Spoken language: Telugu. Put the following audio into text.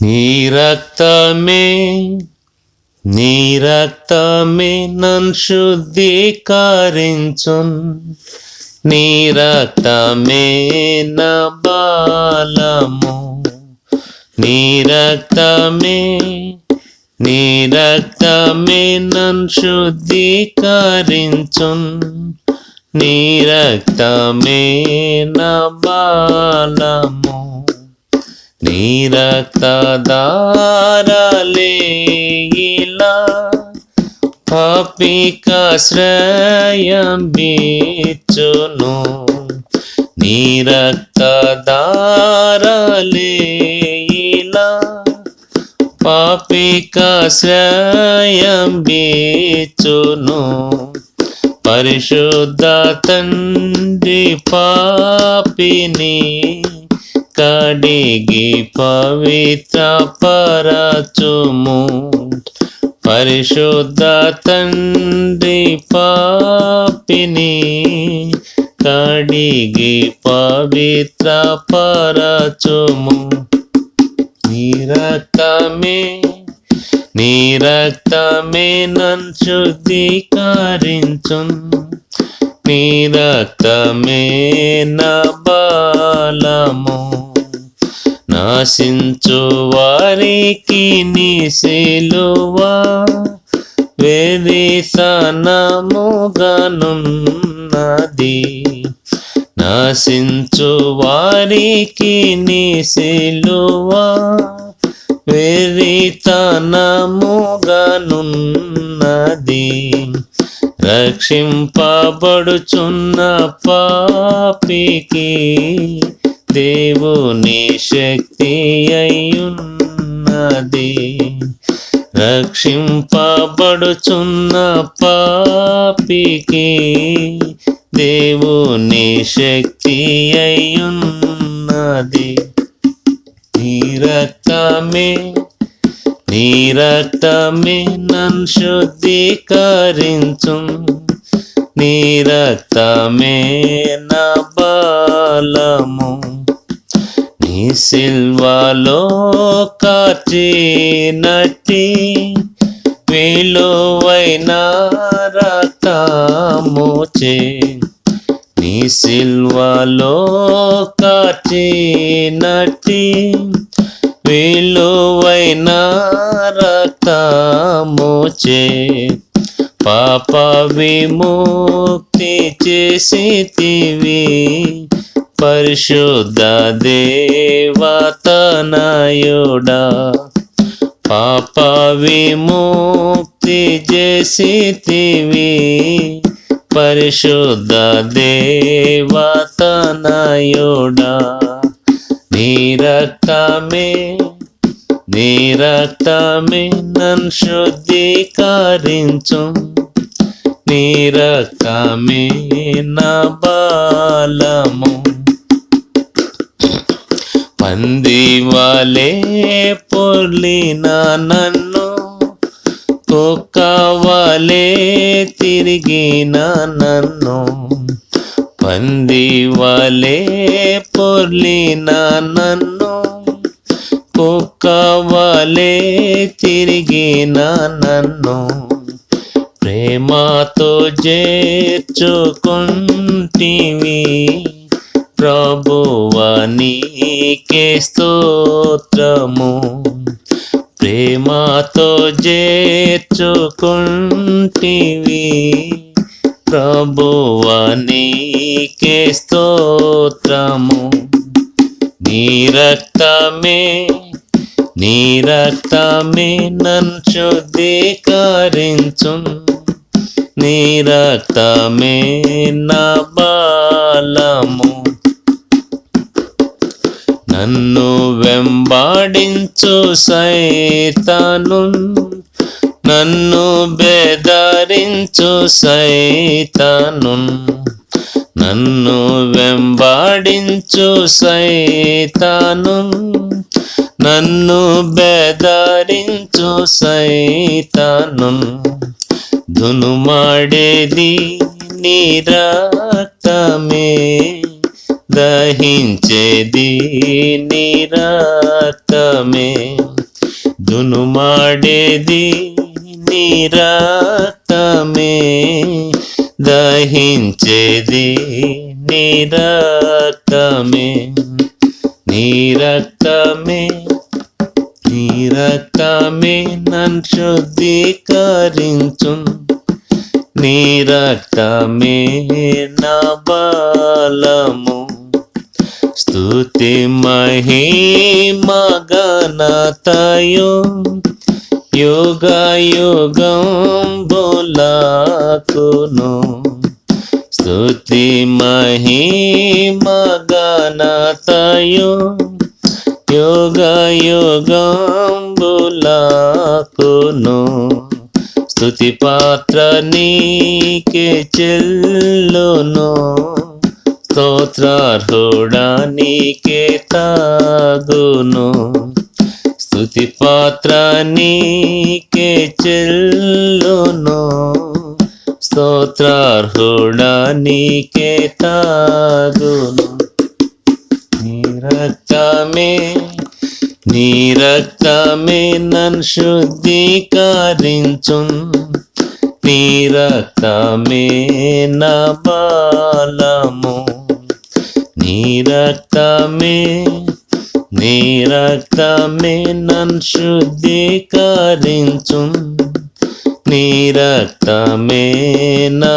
నీ రక్తమే నీ రక్తమే నన్ను శుద్ధీకరించున్, నీ రక్తమే నా బలము, నీ రక్తమే నన్ను శుద్ధీకరించున్, నీ రక్తమే నా బలము, నీ రక్తధారలే ఇలా పాపికాశ్రయం బిచ్చును, నీ రక్తధారలే ఇలా పాపికాశ్రయం బిచ్చును. పరిశుద్ధ తండ్రి పాపిని కడిగి పవిత్ర పరచుము, పరిశుద్ధ తండ్రి పాపిని కడిగి పవిత్ర పరచుము. నీ రక్తమే నన్ను శుద్ధీకరించున్, నీ రక్తమే నా బలము, నాశించు వారికి నీ సిలువ వెర్రితనముగానున్నది, నాశించు వారికి నీ సిలువ వెర్రితనముగానున్నది, రక్షింపబడుచున్న పాపికి దేవుని శక్తి అయ్యున్నది, రక్షింపబడుచున్న పాపికి దేవుని శక్తి అయ్యున్నది. నీ రక్తమే నన్ను శుద్ధీకరించున్, నీ రక్తమే నా బలము, నీ సిల్వలో కార్చినట్టి విలువైన రక్తముచే, నీ సిల్వలో కార్చినట్టి విలువైన రక్తముచే పాప విముక్తి చేసితివి, పరిశుద్ధ దేవతనయుడా, పాప విముక్తి చేసితివి, పరిశుద్ధ దేవతనయుడా. నీ రక్తమే నన్ను శుద్ధీకరించున్, నీ రక్తమే నా బలము, పందివలే పొర్లిన నన్ను కుక్కవలే తిరిగిన నన్ను, పందివలే పొర్లిన నన్ను కుక్కవలే తిరిగిన నన్ను, ప్రేమతో చేర్చుకుంటివి ప్రభువా నీకే స్తోత్రము, ప్రేమతో చేర్చుకుంటివి ప్రభువా నీకే స్తోత్రము. నీ రక్తమే నన్ను శుద్ధీకరించున్, నీ రక్తమే నా బలము, నన్ను వెంబాడించు సైతాను, నన్ను బెదరించు సైతాను, నన్ను వెంబాడించు సైతాను, నన్ను బెదరించు సైతాను, దునుమాడేది నీ రక్తమే, దహించేది నీ రక్తమే, దునుమాడేది నీ రక్తమే, దహించేది నీ రక్తమే, నీ రక్తమే, నీ రక్తమే నన్ను శుద్ధీకరించు, నీ రక్తమే నా బలము, స్తుతి మహిమ ఘనతయు యుగ యుగంబులకును, స్తుతి మహిమ ఘనతయు యుగ యుగంబులకును, స్తుతి పాత్ర నీకే చెల్లును, స్తోత్రార్హుడా నీకే తాగును, స్తుతి పాత్ర నీకే చెల్లును, స్తోత్రార్హుడా నీకే తాగును. నీ రక్తమే, నీ రక్తమే నన్ను శుద్ధీకరించు, నీ రక్తమే నా బలము, నీ రక్తమే, నీ రక్తమే నన్ను శుద్ధీకరించు, నీ రక్తమే నా